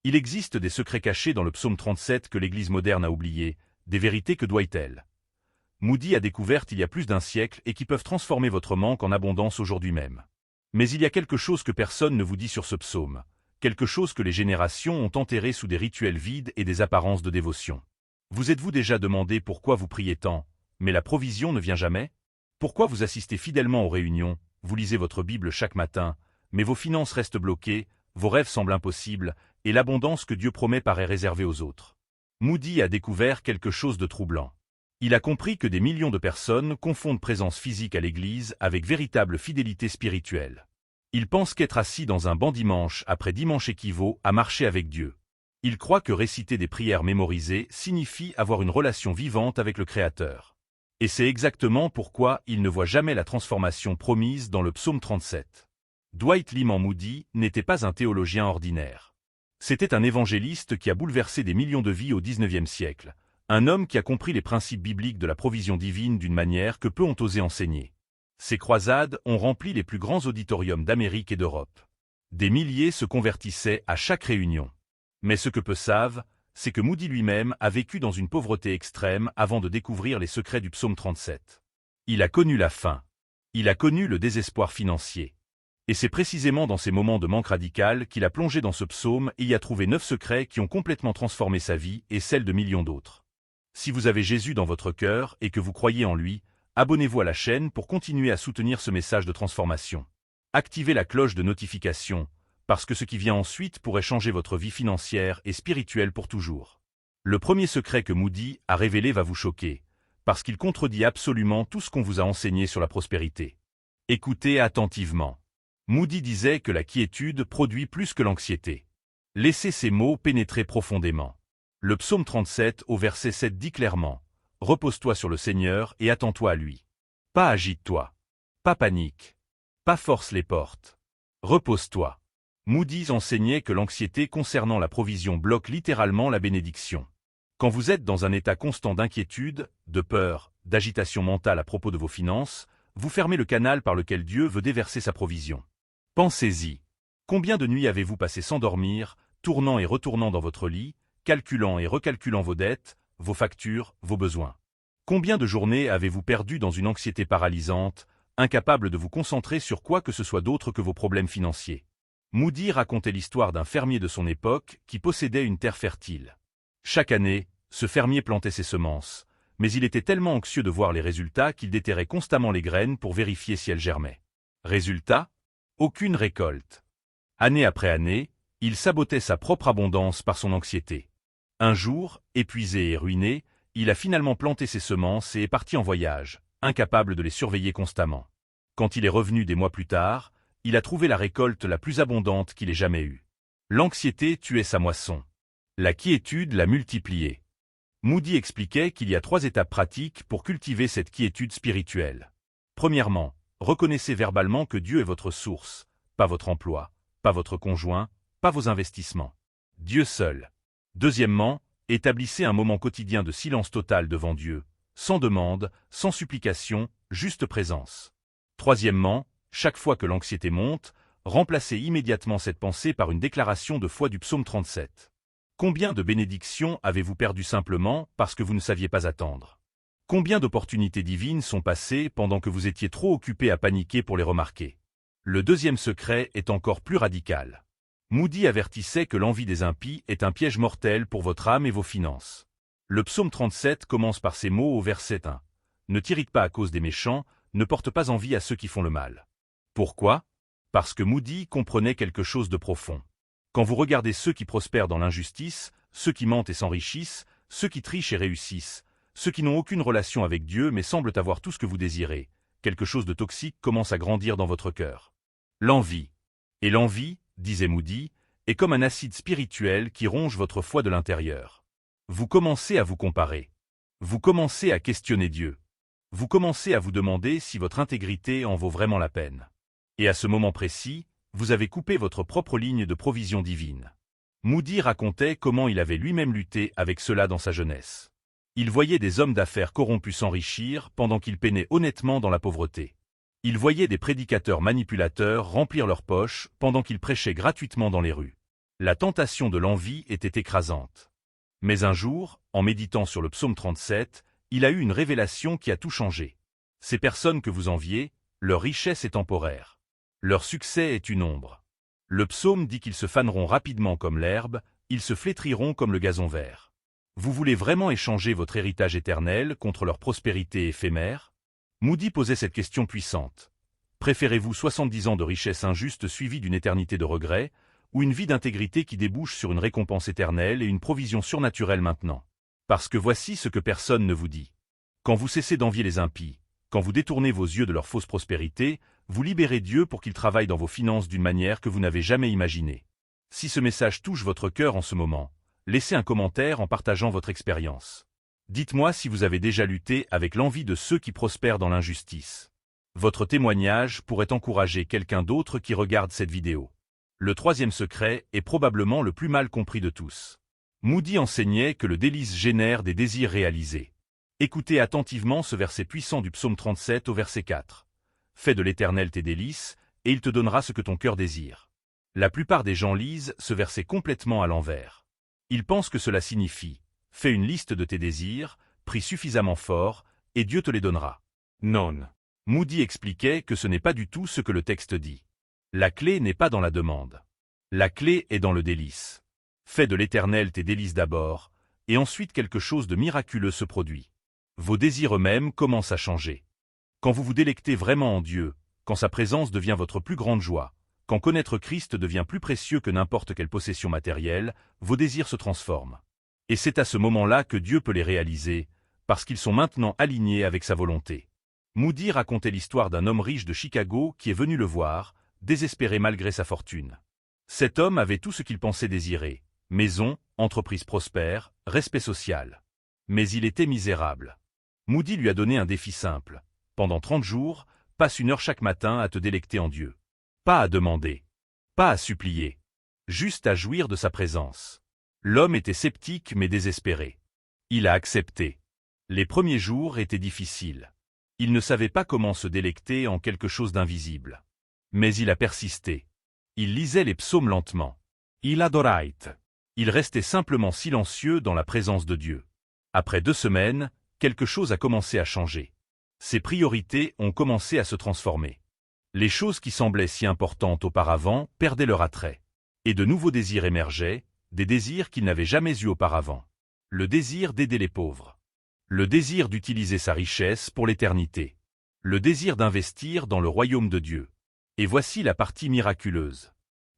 Il existe des secrets cachés dans le psaume 37 que l'Église moderne a oubliés, des vérités que Dwight Moody a découvertes il y a plus d'un siècle et qui peuvent transformer votre manque en abondance aujourd'hui même. Mais il y a quelque chose que personne ne vous dit sur ce psaume, quelque chose que les générations ont enterré sous des rituels vides et des apparences de dévotion. Vous êtes-vous déjà demandé pourquoi vous priez tant, mais la provision ne vient jamais? Pourquoi vous assistez fidèlement aux réunions, vous lisez votre Bible chaque matin, mais vos finances restent bloquées, vos rêves semblent impossibles, et l'abondance que Dieu promet paraît réservée aux autres? Moody a découvert quelque chose de troublant. Il a compris que des millions de personnes confondent présence physique à l'église avec véritable fidélité spirituelle. Ils pensent qu'être assis dans un banc dimanche après dimanche équivaut à marcher avec Dieu. Ils croient que réciter des prières mémorisées signifie avoir une relation vivante avec le Créateur. Et c'est exactement pourquoi ils ne voient jamais la transformation promise dans le psaume 37. Dwight Lyman Moody n'était pas un théologien ordinaire. C'était un évangéliste qui a bouleversé des millions de vies au XIXe siècle, un homme qui a compris les principes bibliques de la provision divine d'une manière que peu ont osé enseigner. Ses croisades ont rempli les plus grands auditoriums d'Amérique et d'Europe. Des milliers se convertissaient à chaque réunion. Mais ce que peu savent, c'est que Moody lui-même a vécu dans une pauvreté extrême avant de découvrir les secrets du psaume 37. Il a connu la faim. Il a connu le désespoir financier. Et c'est précisément dans ces moments de manque radical qu'il a plongé dans ce psaume et y a trouvé 9 secrets qui ont complètement transformé sa vie et celle de millions d'autres. Si vous avez Jésus dans votre cœur et que vous croyez en lui, abonnez-vous à la chaîne pour continuer à soutenir ce message de transformation. Activez la cloche de notification, parce que ce qui vient ensuite pourrait changer votre vie financière et spirituelle pour toujours. Le premier secret que Moody a révélé va vous choquer, parce qu'il contredit absolument tout ce qu'on vous a enseigné sur la prospérité. Écoutez attentivement. Moody disait que la quiétude produit plus que l'anxiété. Laissez ces mots pénétrer profondément. Le psaume 37 au verset 7 dit clairement « Repose-toi sur le Seigneur et attends-toi à lui. Pas agite-toi. Pas panique. Pas force les portes. Repose-toi. » Moody enseignait que l'anxiété concernant la provision bloque littéralement la bénédiction. Quand vous êtes dans un état constant d'inquiétude, de peur, d'agitation mentale à propos de vos finances, vous fermez le canal par lequel Dieu veut déverser sa provision. Pensez-y. Combien de nuits avez-vous passé sans dormir, tournant et retournant dans votre lit, calculant et recalculant vos dettes, vos factures, vos besoins? Combien de journées avez-vous perdu dans une anxiété paralysante, incapable de vous concentrer sur quoi que ce soit d'autre que vos problèmes financiers? Moody racontait l'histoire d'un fermier de son époque qui possédait une terre fertile. Chaque année, ce fermier plantait ses semences, mais il était tellement anxieux de voir les résultats qu'il déterrait constamment les graines pour vérifier si elles germaient. Résultat? Aucune récolte. Année après année, il sabotait sa propre abondance par son anxiété. Un jour, épuisé et ruiné, il a finalement planté ses semences et est parti en voyage, incapable de les surveiller constamment. Quand il est revenu des mois plus tard, il a trouvé la récolte la plus abondante qu'il ait jamais eue. L'anxiété tuait sa moisson. La quiétude l'a multipliée. Moody expliquait qu'il y a 3 étapes pratiques pour cultiver cette quiétude spirituelle. Premièrement, reconnaissez verbalement que Dieu est votre source, pas votre emploi, pas votre conjoint, pas vos investissements. Dieu seul. Deuxièmement, établissez un moment quotidien de silence total devant Dieu, sans demande, sans supplication, juste présence. Troisièmement, chaque fois que l'anxiété monte, remplacez immédiatement cette pensée par une déclaration de foi du psaume 37. Combien de bénédictions avez-vous perdu simplement parce que vous ne saviez pas attendre? Combien d'opportunités divines sont passées pendant que vous étiez trop occupé à paniquer pour les remarquer? Le deuxième secret est encore plus radical. Moody avertissait que l'envie des impies est un piège mortel pour votre âme et vos finances. Le psaume 37 commence par ces mots au verset 1. « Ne t'irrite pas à cause des méchants, ne porte pas envie à ceux qui font le mal. » Pourquoi? Parce que Moody comprenait quelque chose de profond. Quand vous regardez ceux qui prospèrent dans l'injustice, ceux qui mentent et s'enrichissent, ceux qui trichent et réussissent, ceux qui n'ont aucune relation avec Dieu mais semblent avoir tout ce que vous désirez, quelque chose de toxique commence à grandir dans votre cœur. L'envie. Et l'envie, disait Moody, est comme un acide spirituel qui ronge votre foi de l'intérieur. Vous commencez à vous comparer. Vous commencez à questionner Dieu. Vous commencez à vous demander si votre intégrité en vaut vraiment la peine. Et à ce moment précis, vous avez coupé votre propre ligne de provision divine. Moody racontait comment il avait lui-même lutté avec cela dans sa jeunesse. Il voyait des hommes d'affaires corrompus s'enrichir pendant qu'il peinait honnêtement dans la pauvreté. Il voyait des prédicateurs manipulateurs remplir leurs poches pendant qu'ils prêchaient gratuitement dans les rues. La tentation de l'envie était écrasante. Mais un jour, en méditant sur le psaume 37, il a eu une révélation qui a tout changé. Ces personnes que vous enviez, leur richesse est temporaire. Leur succès est une ombre. Le psaume dit qu'ils se faneront rapidement comme l'herbe, ils se flétriront comme le gazon vert. Vous voulez vraiment échanger votre héritage éternel contre leur prospérité éphémère? Moody posait cette question puissante. Préférez-vous 70 ans de richesse injuste suivie d'une éternité de regrets, ou une vie d'intégrité qui débouche sur une récompense éternelle et une provision surnaturelle maintenant? Parce que voici ce que personne ne vous dit. Quand vous cessez d'envier les impies, quand vous détournez vos yeux de leur fausse prospérité, vous libérez Dieu pour qu'il travaille dans vos finances d'une manière que vous n'avez jamais imaginée. Si ce message touche votre cœur en ce moment, laissez un commentaire en partageant votre expérience. Dites-moi si vous avez déjà lutté avec l'envie de ceux qui prospèrent dans l'injustice. Votre témoignage pourrait encourager quelqu'un d'autre qui regarde cette vidéo. Le troisième secret est probablement le plus mal compris de tous. Moody enseignait que le délice génère des désirs réalisés. Écoutez attentivement ce verset puissant du psaume 37 au verset 4. Fais de l'Éternel tes délices, et il te donnera ce que ton cœur désire. La plupart des gens lisent ce verset complètement à l'envers. Ils pensent que cela signifie « Fais une liste de tes désirs, prie suffisamment fort, et Dieu te les donnera ». Non. Moody expliquait que ce n'est pas du tout ce que le texte dit. La clé n'est pas dans la demande. La clé est dans le délice. Fais de l'Éternel tes délices d'abord, et ensuite quelque chose de miraculeux se produit. Vos désirs eux-mêmes commencent à changer. Quand vous vous délectez vraiment en Dieu, quand sa présence devient votre plus grande joie, quand connaître Christ devient plus précieux que n'importe quelle possession matérielle, vos désirs se transforment. Et c'est à ce moment-là que Dieu peut les réaliser, parce qu'ils sont maintenant alignés avec sa volonté. Moody racontait l'histoire d'un homme riche de Chicago qui est venu le voir, désespéré malgré sa fortune. Cet homme avait tout ce qu'il pensait désirer: maison, entreprise prospère, respect social. Mais il était misérable. Moody lui a donné un défi simple. Pendant 30 jours, passe 1 heure chaque matin à te délecter en Dieu. Pas à demander. Pas à supplier. Juste à jouir de sa présence. L'homme était sceptique mais désespéré. Il a accepté. Les premiers jours étaient difficiles. Il ne savait pas comment se délecter en quelque chose d'invisible. Mais il a persisté. Il lisait les psaumes lentement. Il adorait. Il restait simplement silencieux dans la présence de Dieu. Après 2 semaines, quelque chose a commencé à changer. Ses priorités ont commencé à se transformer. Les choses qui semblaient si importantes auparavant perdaient leur attrait. Et de nouveaux désirs émergeaient, des désirs qu'il n'avait jamais eus auparavant. Le désir d'aider les pauvres. Le désir d'utiliser sa richesse pour l'éternité. Le désir d'investir dans le royaume de Dieu. Et voici la partie miraculeuse.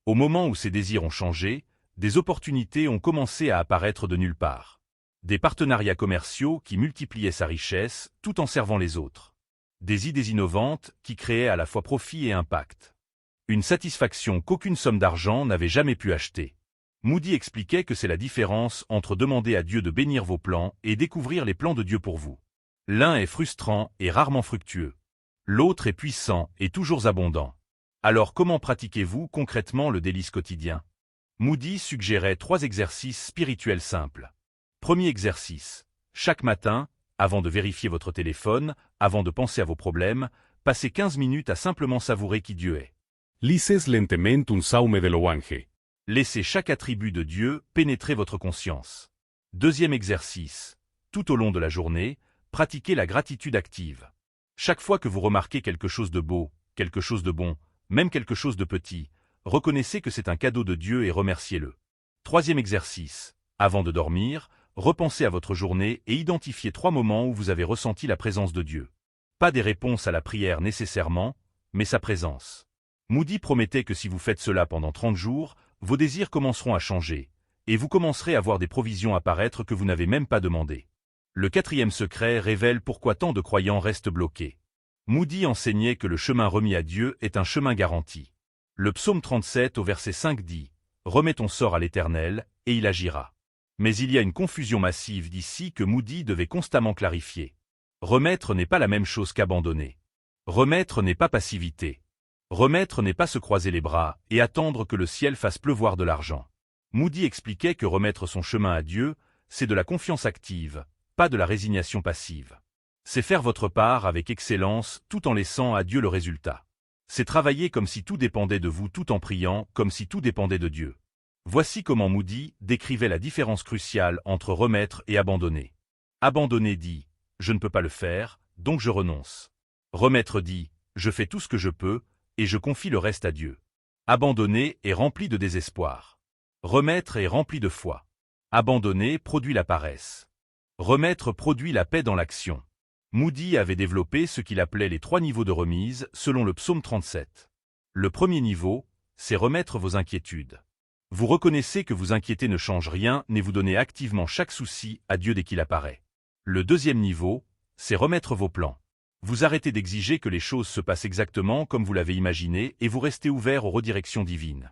Au moment où ces désirs ont changé, des opportunités ont commencé à apparaître de nulle part. Des partenariats commerciaux qui multipliaient sa richesse tout en servant les autres. Des idées innovantes qui créaient à la fois profit et impact. Une satisfaction qu'aucune somme d'argent n'avait jamais pu acheter. Moody expliquait que c'est la différence entre demander à Dieu de bénir vos plans et découvrir les plans de Dieu pour vous. L'un est frustrant et rarement fructueux. L'autre est puissant et toujours abondant. Alors comment pratiquez-vous concrètement le délice quotidien? Moody suggérait 3 exercices spirituels simples. Premier exercice. Chaque matin, avant de vérifier votre téléphone, avant de penser à vos problèmes, passez 15 minutes à simplement savourer qui Dieu est. Lices lentement un saume de louange. Laissez chaque attribut de Dieu pénétrer votre conscience. Deuxième exercice. Tout au long de la journée, pratiquez la gratitude active. Chaque fois que vous remarquez quelque chose de beau, quelque chose de bon, même quelque chose de petit, reconnaissez que c'est un cadeau de Dieu et remerciez-le. Troisième exercice. Avant de dormir, repensez à votre journée et identifiez 3 moments où vous avez ressenti la présence de Dieu. Pas des réponses à la prière nécessairement, mais sa présence. Moody promettait que si vous faites cela pendant 30 jours, vos désirs commenceront à changer, et vous commencerez à voir des provisions apparaître que vous n'avez même pas demandées. Le 4e secret révèle pourquoi tant de croyants restent bloqués. Moody enseignait que le chemin remis à Dieu est un chemin garanti. Le psaume 37 au verset 5 dit « Remets ton sort à l'Éternel, et il agira ». Mais il y a une confusion massive d'ici que Moody devait constamment clarifier. Remettre n'est pas la même chose qu'abandonner. Remettre n'est pas passivité. Remettre n'est pas se croiser les bras et attendre que le ciel fasse pleuvoir de l'argent. Moody expliquait que remettre son chemin à Dieu, c'est de la confiance active, pas de la résignation passive. C'est faire votre part avec excellence tout en laissant à Dieu le résultat. C'est travailler comme si tout dépendait de vous tout en priant comme si tout dépendait de Dieu. Voici comment Moody décrivait la différence cruciale entre remettre et abandonner. Abandonner dit « je ne peux pas le faire, donc je renonce ». Remettre dit « je fais tout ce que je peux, et je confie le reste à Dieu ». Abandonner est rempli de désespoir. Remettre est rempli de foi. Abandonner produit la paresse. Remettre produit la paix dans l'action. Moody avait développé ce qu'il appelait les 3 niveaux de remise selon le psaume 37. Le premier niveau, c'est remettre vos inquiétudes. Vous reconnaissez que vous inquiéter ne change rien et vous donnez activement chaque souci à Dieu dès qu'il apparaît. Le deuxième niveau, c'est remettre vos plans. Vous arrêtez d'exiger que les choses se passent exactement comme vous l'avez imaginé et vous restez ouvert aux redirections divines.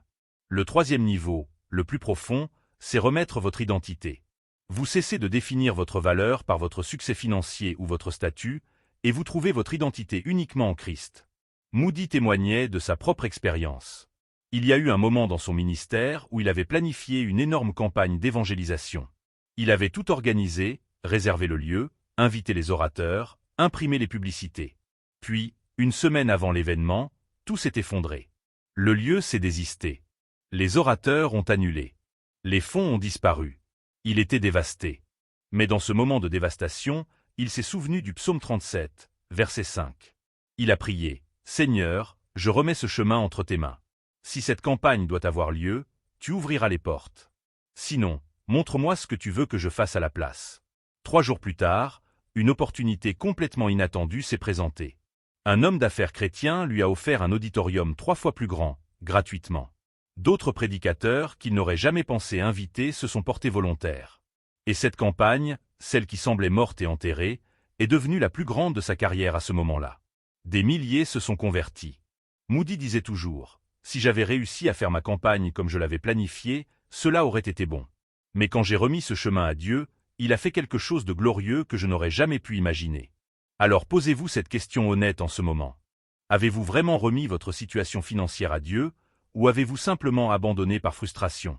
Le troisième niveau, le plus profond, c'est remettre votre identité. Vous cessez de définir votre valeur par votre succès financier ou votre statut, et vous trouvez votre identité uniquement en Christ. Moody témoignait de sa propre expérience. Il y a eu un moment dans son ministère où il avait planifié une énorme campagne d'évangélisation. Il avait tout organisé, réservé le lieu, invité les orateurs, imprimé les publicités. Puis, une semaine avant l'événement, tout s'est effondré. Le lieu s'est désisté. Les orateurs ont annulé. Les fonds ont disparu. Il était dévasté. Mais dans ce moment de dévastation, il s'est souvenu du psaume 37, verset 5. Il a prié « Seigneur, je remets ce chemin entre tes mains. Si cette campagne doit avoir lieu, tu ouvriras les portes. Sinon, montre-moi ce que tu veux que je fasse à la place. » 3 jours plus tard, une opportunité complètement inattendue s'est présentée. Un homme d'affaires chrétien lui a offert un auditorium 3 fois plus grand, gratuitement. D'autres prédicateurs qu'il n'aurait jamais pensé inviter se sont portés volontaires. Et cette campagne, celle qui semblait morte et enterrée, est devenue la plus grande de sa carrière à ce moment-là. Des milliers se sont convertis. Moody disait toujours « Si j'avais réussi à faire ma campagne comme je l'avais planifié, cela aurait été bon. Mais quand j'ai remis ce chemin à Dieu, il a fait quelque chose de glorieux que je n'aurais jamais pu imaginer. » Alors posez-vous cette question honnête en ce moment. Avez-vous vraiment remis votre situation financière à Dieu, ou avez-vous simplement abandonné par frustration?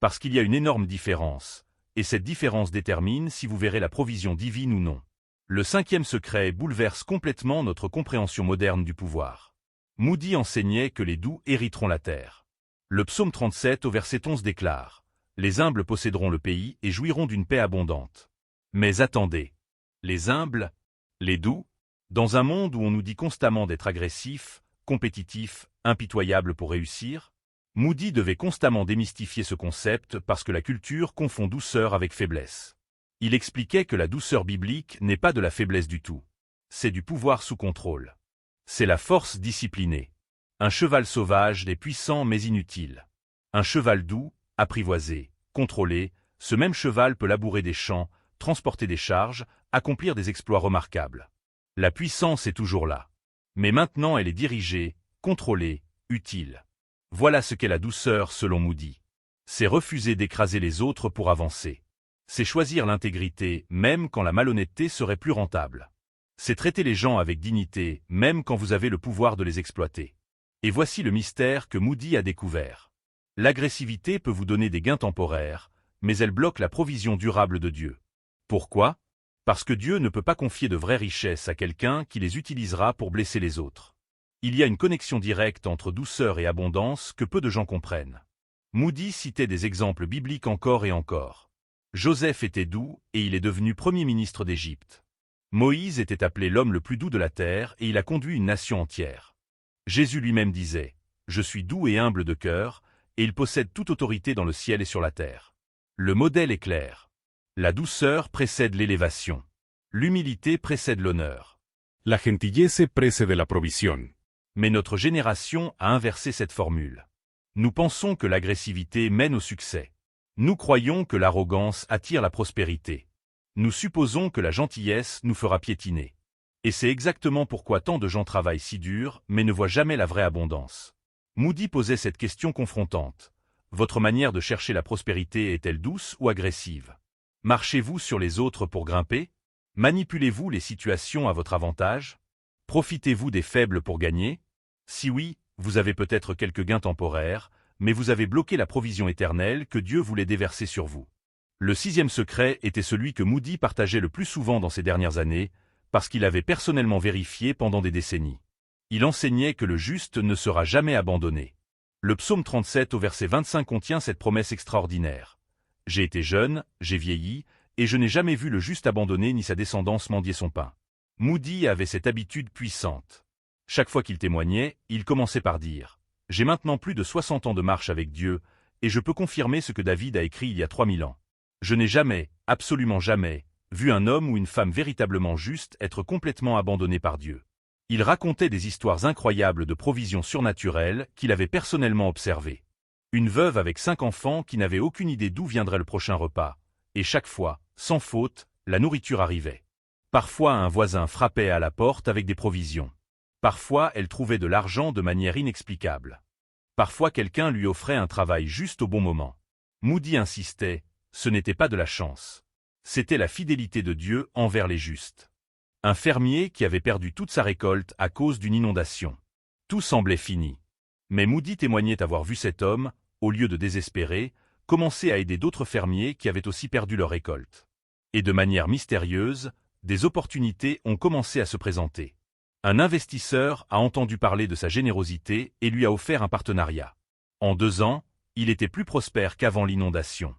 Parce qu'il y a une énorme différence, et cette différence détermine si vous verrez la provision divine ou non. Le 5e secret bouleverse complètement notre compréhension moderne du pouvoir. Moody enseignait que les doux hériteront la terre. Le psaume 37 au verset 11 déclare « Les humbles posséderont le pays et jouiront d'une paix abondante. » Mais attendez, les humbles, les doux, dans un monde où on nous dit constamment d'être agressif, compétitif, impitoyable pour réussir, Moody devait constamment démystifier ce concept parce que la culture confond douceur avec faiblesse. Il expliquait que la douceur biblique n'est pas de la faiblesse du tout. C'est du pouvoir sous contrôle. C'est la force disciplinée. Un cheval sauvage est puissant mais inutile. Un cheval doux, apprivoisé, contrôlé, ce même cheval peut labourer des champs, transporter des charges, accomplir des exploits remarquables. La puissance est toujours là. Mais maintenant elle est dirigée, contrôlée, utile. Voilà ce qu'est la douceur selon Moody. C'est refuser d'écraser les autres pour avancer. C'est choisir l'intégrité même quand la malhonnêteté serait plus rentable. C'est traiter les gens avec dignité même quand vous avez le pouvoir de les exploiter. Et voici le mystère que Moody a découvert. L'agressivité peut vous donner des gains temporaires, mais elle bloque la provision durable de Dieu. Pourquoi? Parce que Dieu ne peut pas confier de vraies richesses à quelqu'un qui les utilisera pour blesser les autres. Il y a une connexion directe entre douceur et abondance que peu de gens comprennent. Moody citait des exemples bibliques encore et encore. Joseph était doux et il est devenu premier ministre d'Égypte. Moïse était appelé l'homme le plus doux de la terre et il a conduit une nation entière. Jésus lui-même disait « Je suis doux et humble de cœur, et il possède toute autorité dans le ciel et sur la terre. » Le modèle est clair. La douceur précède l'élévation. L'humilité précède l'honneur. La gentillesse précede la provisión. Mais notre génération a inversé cette formule. Nous pensons que l'agressivité mène au succès. Nous croyons que l'arrogance attire la prospérité. Nous supposons que la gentillesse nous fera piétiner. Et c'est exactement pourquoi tant de gens travaillent si dur, mais ne voient jamais la vraie abondance. Moody posait cette question confrontante. Votre manière de chercher la prospérité est-elle douce ou agressive? Marchez-vous sur les autres pour grimper? Manipulez-vous les situations à votre avantage? Profitez-vous des faibles pour gagner? Si oui, vous avez peut-être quelques gains temporaires, mais vous avez bloqué la provision éternelle que Dieu voulait déverser sur vous. Le 6e secret était celui que Moody partageait le plus souvent dans ces dernières années, parce qu'il avait personnellement vérifié pendant des décennies. Il enseignait que le juste ne sera jamais abandonné. Le psaume 37 au verset 25 contient cette promesse extraordinaire. « J'ai été jeune, j'ai vieilli, et je n'ai jamais vu le juste abandonné ni sa descendance mendier son pain. » Moody avait cette habitude puissante. Chaque fois qu'il témoignait, il commençait par dire « J'ai maintenant plus de 60 ans de marche avec Dieu, et je peux confirmer ce que David a écrit il y a 3000 ans. Je n'ai jamais, absolument jamais, vu un homme ou une femme véritablement juste être complètement abandonné par Dieu. » Il racontait des histoires incroyables de provisions surnaturelles qu'il avait personnellement observées. Une veuve avec 5 enfants qui n'avait aucune idée d'où viendrait le prochain repas, et chaque fois, sans faute, la nourriture arrivait. Parfois un voisin frappait à la porte avec des provisions. Parfois elle trouvait de l'argent de manière inexplicable. Parfois quelqu'un lui offrait un travail juste au bon moment. Moody insistait, ce n'était pas de la chance. C'était la fidélité de Dieu envers les justes. Un fermier qui avait perdu toute sa récolte à cause d'une inondation. Tout semblait fini. Mais Moody témoignait avoir vu cet homme, au lieu de désespérer, commencer à aider d'autres fermiers qui avaient aussi perdu leur récolte. Et de manière mystérieuse, des opportunités ont commencé à se présenter. Un investisseur a entendu parler de sa générosité et lui a offert un partenariat. En 2 ans, il était plus prospère qu'avant l'inondation.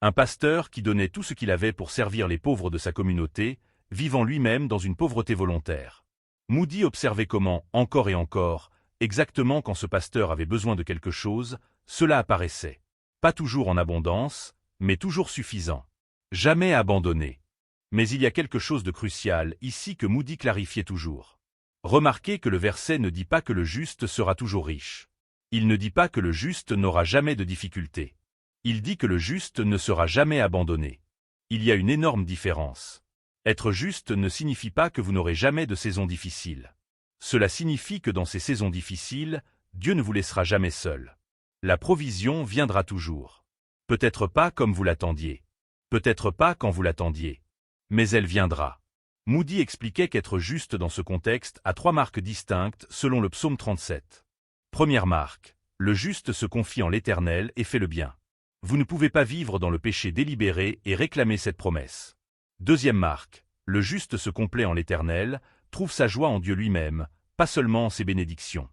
Un pasteur qui donnait tout ce qu'il avait pour servir les pauvres de sa communauté, vivant lui-même dans une pauvreté volontaire. Moody observait comment, encore et encore, exactement quand ce pasteur avait besoin de quelque chose, cela apparaissait. Pas toujours en abondance, mais toujours suffisant. Jamais abandonné. Mais il y a quelque chose de crucial ici que Moody clarifiait toujours. Remarquez que le verset ne dit pas que le juste sera toujours riche. Il ne dit pas que le juste n'aura jamais de difficultés. Il dit que le juste ne sera jamais abandonné. Il y a une énorme différence. Être juste ne signifie pas que vous n'aurez jamais de saisons difficiles. Cela signifie que dans ces saisons difficiles, Dieu ne vous laissera jamais seul. La provision viendra toujours. Peut-être pas comme vous l'attendiez. Peut-être pas quand vous l'attendiez. Mais elle viendra. Moody expliquait qu'être juste dans ce contexte a 3 marques distinctes selon le psaume 37. Première marque, le juste se confie en l'Éternel et fait le bien. Vous ne pouvez pas vivre dans le péché délibéré et réclamer cette promesse. Deuxième marque, le juste se complaît en l'Éternel, trouve sa joie en Dieu lui-même, pas seulement en ses bénédictions.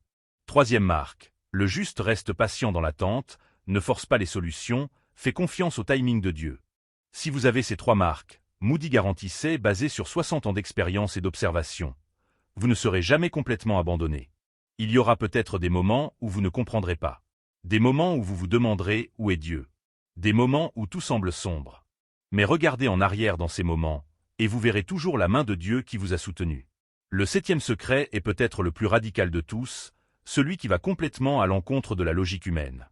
Troisième marque, le juste reste patient dans l'attente, ne force pas les solutions, fait confiance au timing de Dieu. Si vous avez ces 3 marques, Moody garantissait, basé sur 60 ans d'expérience et d'observation, vous ne serez jamais complètement abandonné. Il y aura peut-être des moments où vous ne comprendrez pas. Des moments où vous vous demanderez où est Dieu. Des moments où tout semble sombre. Mais regardez en arrière dans ces moments, et vous verrez toujours la main de Dieu qui vous a soutenu. Le 7e secret est peut-être le plus radical de tous, celui qui va complètement à l'encontre de la logique humaine.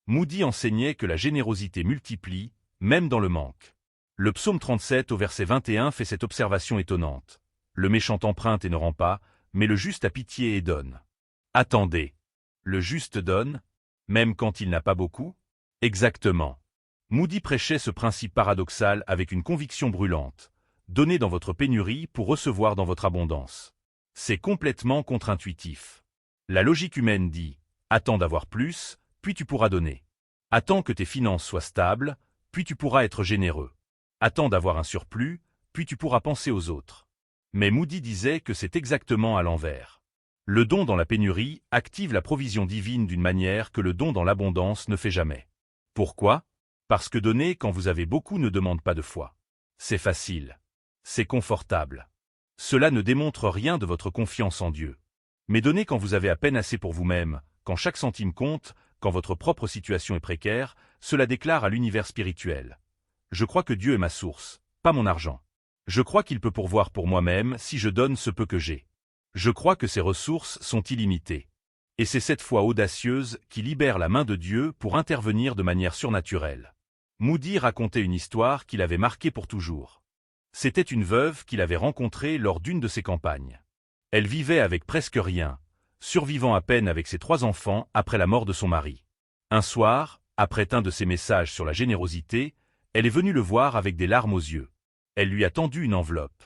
Moody enseignait que la générosité multiplie, même dans le manque. Le psaume 37 au verset 21 fait cette observation étonnante. Le méchant emprunte et ne rend pas, mais le juste a pitié et donne. Attendez. Le juste donne, même quand il n'a pas beaucoup? Exactement. Moody prêchait ce principe paradoxal avec une conviction brûlante. Donnez dans votre pénurie pour recevoir dans votre abondance. C'est complètement contre-intuitif. La logique humaine dit « Attends d'avoir plus, puis tu pourras donner. Attends que tes finances soient stables, puis tu pourras être généreux. Attends d'avoir un surplus, puis tu pourras penser aux autres. » Mais Moody disait que c'est exactement à l'envers. Le don dans la pénurie active la provision divine d'une manière que le don dans l'abondance ne fait jamais. Pourquoi? Parce que donner quand vous avez beaucoup ne demande pas de foi. C'est facile. C'est confortable. Cela ne démontre rien de votre confiance en Dieu. Mais donner quand vous avez à peine assez pour vous-même, quand chaque centime compte, quand votre propre situation est précaire, cela déclare à l'univers spirituel. Je crois que Dieu est ma source, pas mon argent. Je crois qu'il peut pourvoir pour moi-même si je donne ce peu que j'ai. Je crois que ses ressources sont illimitées. Et c'est cette foi audacieuse qui libère la main de Dieu pour intervenir de manière surnaturelle. Moody racontait une histoire qui l'avait marqué pour toujours. C'était une veuve qu'il avait rencontrée lors d'une de ses campagnes. Elle vivait avec presque rien, survivant à peine avec ses 3 enfants après la mort de son mari. Un soir, après un de ses messages sur la générosité, elle est venue le voir avec des larmes aux yeux. Elle lui a tendu une enveloppe.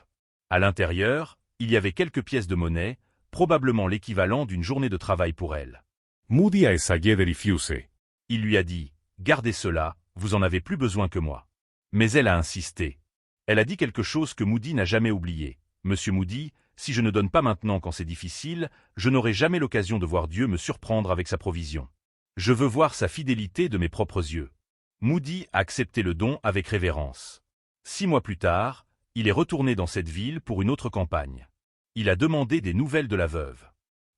À l'intérieur, il y avait quelques pièces de monnaie, probablement l'équivalent d'une journée de travail pour elle. Moody a essayé de refuser. Il lui a dit « Gardez cela, vous en avez plus besoin que moi. » Mais elle a insisté. Elle a dit quelque chose que Moody n'a jamais oublié. « Monsieur Moody, si je ne donne pas maintenant quand c'est difficile, je n'aurai jamais l'occasion de voir Dieu me surprendre avec sa provision. Je veux voir sa fidélité de mes propres yeux. Moody a accepté le don avec révérence. 6 mois plus tard, il est retourné dans cette ville pour une autre campagne. Il a demandé des nouvelles de la veuve.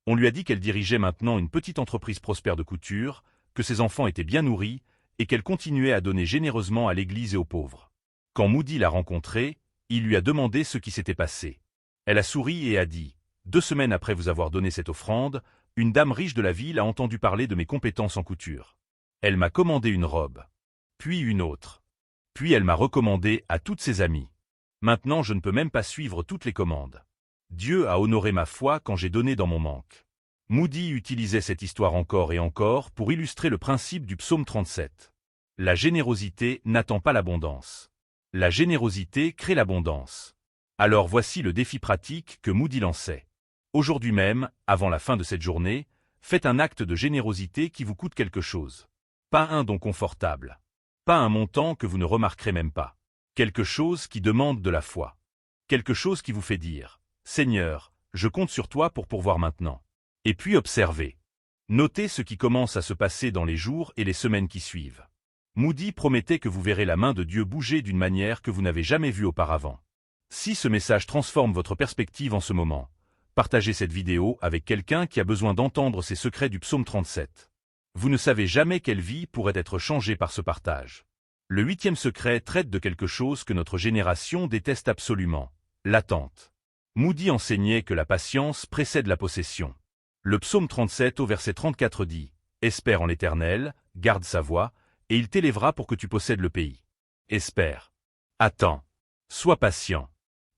On lui a dit qu'elle dirigeait maintenant une petite entreprise prospère de couture, que ses enfants étaient bien nourris et qu'elle continuait à donner généreusement à l'église et aux pauvres. Quand Moody l'a rencontrée, il lui a demandé ce qui s'était passé. Elle a souri et a dit « 2 semaines après vous avoir donné cette offrande, une dame riche de la ville a entendu parler de mes compétences en couture. Elle m'a commandé une robe. Puis une autre. Puis elle m'a recommandé à toutes ses amies. Maintenant je ne peux même pas suivre toutes les commandes. Dieu a honoré ma foi quand j'ai donné dans mon manque. » Moody utilisait cette histoire encore et encore pour illustrer le principe du psaume 37. La générosité n'attend pas l'abondance. La générosité crée l'abondance. Alors voici le défi pratique que Moody lançait. Aujourd'hui même, avant la fin de cette journée, faites un acte de générosité qui vous coûte quelque chose. Pas un don confortable. Pas un montant que vous ne remarquerez même pas. Quelque chose qui demande de la foi. Quelque chose qui vous fait dire « Seigneur, je compte sur toi pour pourvoir maintenant. » Et puis observez. Notez ce qui commence à se passer dans les jours et les semaines qui suivent. Moody promettait que vous verrez la main de Dieu bouger d'une manière que vous n'avez jamais vue auparavant. Si ce message transforme votre perspective en ce moment, partagez cette vidéo avec quelqu'un qui a besoin d'entendre ces secrets du psaume 37. Vous ne savez jamais quelle vie pourrait être changée par ce partage. Le 8e secret traite de quelque chose que notre génération déteste absolument, l'attente. Moody enseignait que la patience précède la possession. Le psaume 37 au verset 34 dit « Espère en l'Éternel, garde sa voie, et il t'élèvera pour que tu possèdes le pays. » Espère. Attends. Sois patient.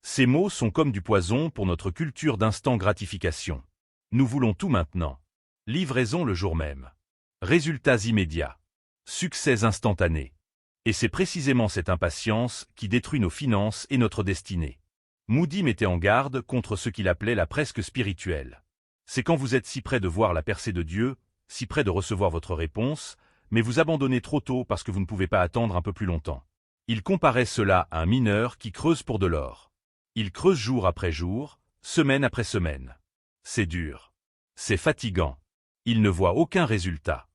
Ces mots sont comme du poison pour notre culture d'instant gratification. Nous voulons tout maintenant. Livraison le jour même. Résultats immédiats. Succès instantané. Et c'est précisément cette impatience qui détruit nos finances et notre destinée. Moody mettait en garde contre ce qu'il appelait la presque spirituelle. C'est quand vous êtes si près de voir la percée de Dieu, si près de recevoir votre réponse, mais vous abandonnez trop tôt parce que vous ne pouvez pas attendre un peu plus longtemps. Il comparait cela à un mineur qui creuse pour de l'or. Il creuse jour après jour, semaine après semaine. C'est dur. C'est fatigant. Il ne voit aucun résultat.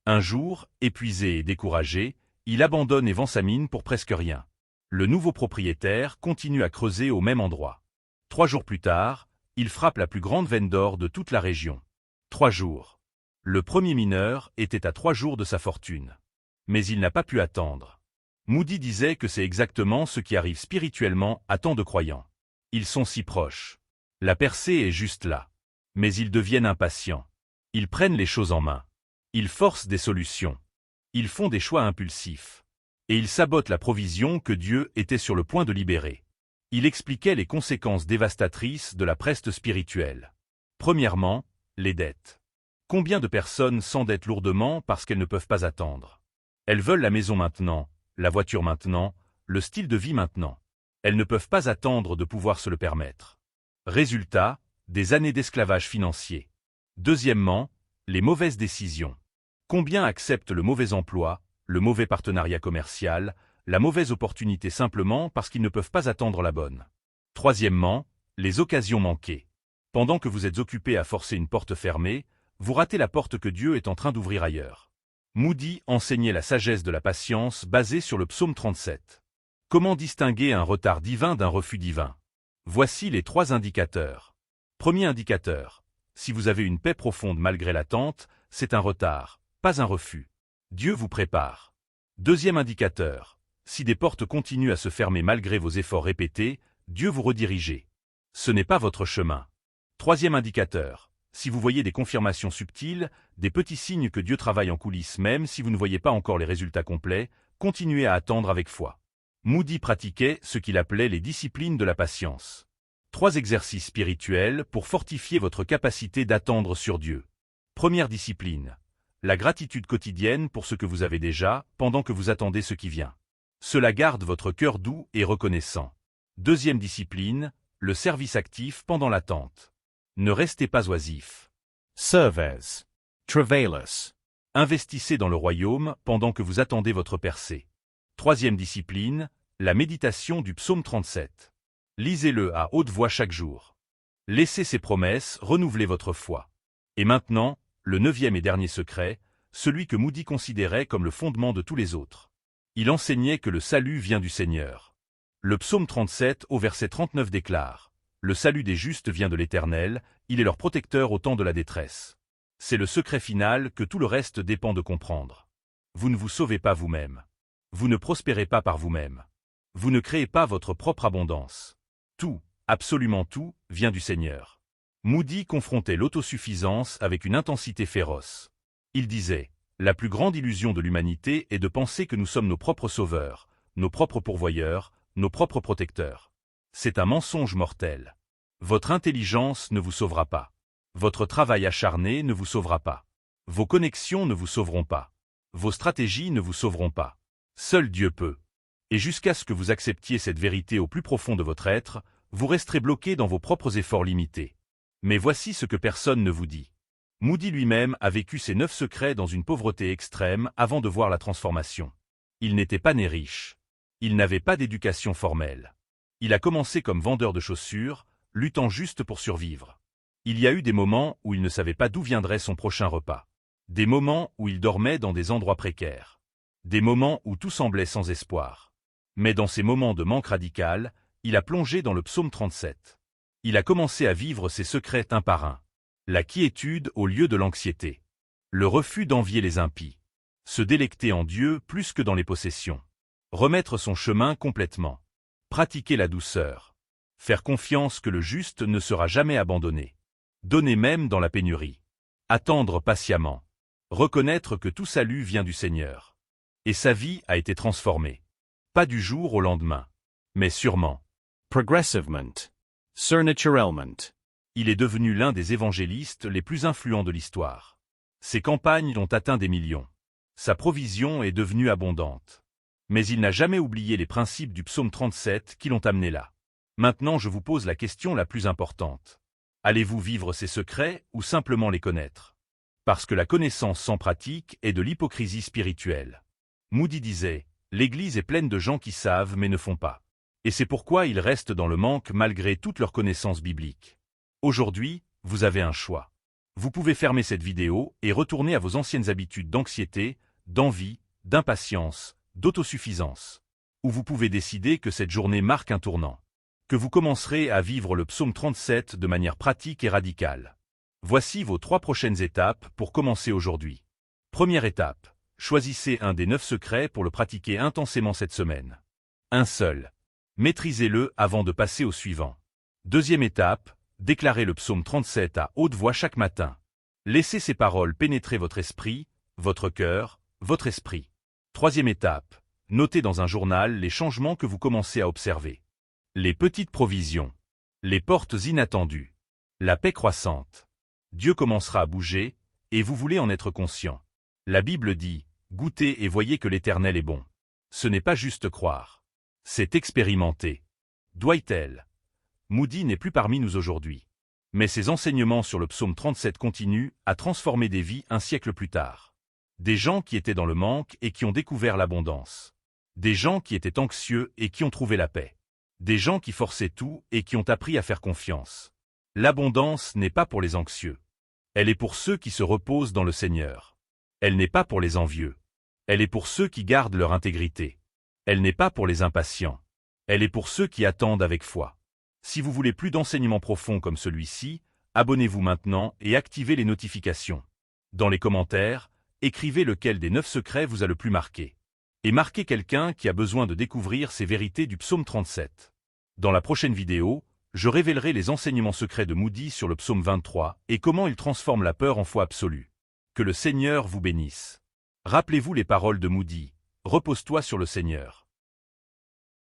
Un jour, épuisé et découragé, il abandonne et vend sa mine pour presque rien. Le nouveau propriétaire continue à creuser au même endroit. 3 jours plus tard, il frappe la plus grande veine d'or de toute la région. 3 jours. Le premier mineur était à 3 jours de sa fortune. Mais il n'a pas pu attendre. Moody disait que c'est exactement ce qui arrive spirituellement à tant de croyants. Ils sont si proches. La percée est juste là. Mais ils deviennent impatients. Ils prennent les choses en main. Ils forcent des solutions. Ils font des choix impulsifs. Et ils sabotent la provision que Dieu était sur le point de libérer. Il expliquait les conséquences dévastatrices de la peste spirituelle. Premièrement, les dettes. Combien de personnes s'endettent lourdement parce qu'elles ne peuvent pas attendre? Elles veulent la maison maintenant, la voiture maintenant, le style de vie maintenant. Elles ne peuvent pas attendre de pouvoir se le permettre. Résultat, des années d'esclavage financier. Deuxièmement, les mauvaises décisions. Combien acceptent le mauvais emploi, le mauvais partenariat commercial, la mauvaise opportunité simplement parce qu'ils ne peuvent pas attendre la bonne? Troisièmement, les occasions manquées. Pendant que vous êtes occupé à forcer une porte fermée, vous ratez la porte que Dieu est en train d'ouvrir ailleurs. Moody enseignait la sagesse de la patience basée sur le psaume 37. Comment distinguer un retard divin d'un refus divin? Voici les 3 indicateurs. Premier indicateur. Si vous avez une paix profonde malgré l'attente, c'est un retard, pas un refus. Dieu vous prépare. Deuxième indicateur. Si des portes continuent à se fermer malgré vos efforts répétés, Dieu vous redirige. Ce n'est pas votre chemin. Troisième indicateur. Si vous voyez des confirmations subtiles, des petits signes que Dieu travaille en coulisses même si vous ne voyez pas encore les résultats complets, continuez à attendre avec foi. Moody pratiquait ce qu'il appelait les disciplines de la patience. 3 exercices spirituels pour fortifier votre capacité d'attendre sur Dieu. Première discipline. La gratitude quotidienne pour ce que vous avez déjà, pendant que vous attendez ce qui vient. Cela garde votre cœur doux et reconnaissant. Deuxième discipline, le service actif pendant l'attente. Ne restez pas oisif. Serve as. Travailous. Investissez dans le royaume pendant que vous attendez votre percée. Troisième discipline, la méditation du psaume 37. Lisez-le à haute voix chaque jour. Laissez ces promesses renouveler votre foi. Et maintenant, le 9e et dernier secret, celui que Moody considérait comme le fondement de tous les autres. Il enseignait que le salut vient du Seigneur. Le psaume 37 au verset 39 déclare « Le salut des justes vient de l'Éternel, il est leur protecteur au temps de la détresse. » C'est le secret final que tout le reste dépend de comprendre. Vous ne vous sauvez pas vous-même. Vous ne prospérez pas par vous-même. Vous ne créez pas votre propre abondance. Tout, absolument tout, vient du Seigneur. Moody confrontait l'autosuffisance avec une intensité féroce. Il disait « La plus grande illusion de l'humanité est de penser que nous sommes nos propres sauveurs, nos propres pourvoyeurs, nos propres protecteurs. C'est un mensonge mortel. Votre intelligence ne vous sauvera pas. Votre travail acharné ne vous sauvera pas. Vos connexions ne vous sauveront pas. Vos stratégies ne vous sauveront pas. Seul Dieu peut. Et jusqu'à ce que vous acceptiez cette vérité au plus profond de votre être, vous resterez bloqué dans vos propres efforts limités. Mais voici ce que personne ne vous dit. Moody lui-même a vécu ses 9 secrets dans une pauvreté extrême avant de voir la transformation. Il n'était pas né riche. Il n'avait pas d'éducation formelle. Il a commencé comme vendeur de chaussures, luttant juste pour survivre. Il y a eu des moments où il ne savait pas d'où viendrait son prochain repas. Des moments où il dormait dans des endroits précaires. Des moments où tout semblait sans espoir. Mais dans ces moments de manque radical, il a plongé dans le psaume 37. Il a commencé à vivre ses secrets un par un. La quiétude au lieu de l'anxiété. Le refus d'envier les impies. Se délecter en Dieu plus que dans les possessions. Remettre son chemin complètement. Pratiquer la douceur. Faire confiance que le juste ne sera jamais abandonné. Donner même dans la pénurie. Attendre patiemment. Reconnaître que tout salut vient du Seigneur. Et sa vie a été transformée. Pas du jour au lendemain. Mais sûrement. Progressivement. Surnaturellement. Il est devenu l'un des évangélistes les plus influents de l'histoire. Ses campagnes ont atteint des millions. Sa provision est devenue abondante. Mais il n'a jamais oublié les principes du psaume 37 qui l'ont amené là. Maintenant je vous pose la question la plus importante. Allez-vous vivre ces secrets ou simplement les connaître? Parce que la connaissance sans pratique est de l'hypocrisie spirituelle. Moody disait, l'Église est pleine de gens qui savent mais ne font pas. Et c'est pourquoi ils restent dans le manque malgré toute leur connaissance biblique. Aujourd'hui, vous avez un choix. Vous pouvez fermer cette vidéo et retourner à vos anciennes habitudes d'anxiété, d'envie, d'impatience, d'autosuffisance. Ou vous pouvez décider que cette journée marque un tournant. Que vous commencerez à vivre le psaume 37 de manière pratique et radicale. Voici vos 3 prochaines étapes pour commencer aujourd'hui. Première étape. Choisissez un des 9 secrets pour le pratiquer intensément cette semaine. Un seul. Maîtrisez-le avant de passer au suivant. Deuxième étape. Déclarez le psaume 37 à haute voix chaque matin. Laissez ces paroles pénétrer votre esprit, votre cœur, votre esprit. Troisième étape. Notez dans un journal les changements que vous commencez à observer. Les petites provisions. Les portes inattendues. La paix croissante. Dieu commencera à bouger, et vous voulez en être conscient. La Bible dit, goûtez et voyez que l'Éternel est bon. Ce n'est pas juste croire. C'est expérimenter. Dwight Moody n'est plus parmi nous aujourd'hui. Mais ses enseignements sur le psaume 37 continuent à transformer des vies un siècle plus tard. Des gens qui étaient dans le manque et qui ont découvert l'abondance. Des gens qui étaient anxieux et qui ont trouvé la paix. Des gens qui forçaient tout et qui ont appris à faire confiance. L'abondance n'est pas pour les anxieux. Elle est pour ceux qui se reposent dans le Seigneur. Elle n'est pas pour les envieux. Elle est pour ceux qui gardent leur intégrité. Elle n'est pas pour les impatients. Elle est pour ceux qui attendent avec foi. Si vous voulez plus d'enseignements profonds comme celui-ci, abonnez-vous maintenant et activez les notifications. Dans les commentaires, écrivez lequel des 9 secrets vous a le plus marqué. Et marquez quelqu'un qui a besoin de découvrir ces vérités du psaume 37. Dans la prochaine vidéo, je révélerai les enseignements secrets de Moody sur le psaume 23 et comment il transforme la peur en foi absolue. Que le Seigneur vous bénisse. Rappelez-vous les paroles de Moody. Repose-toi sur le Seigneur.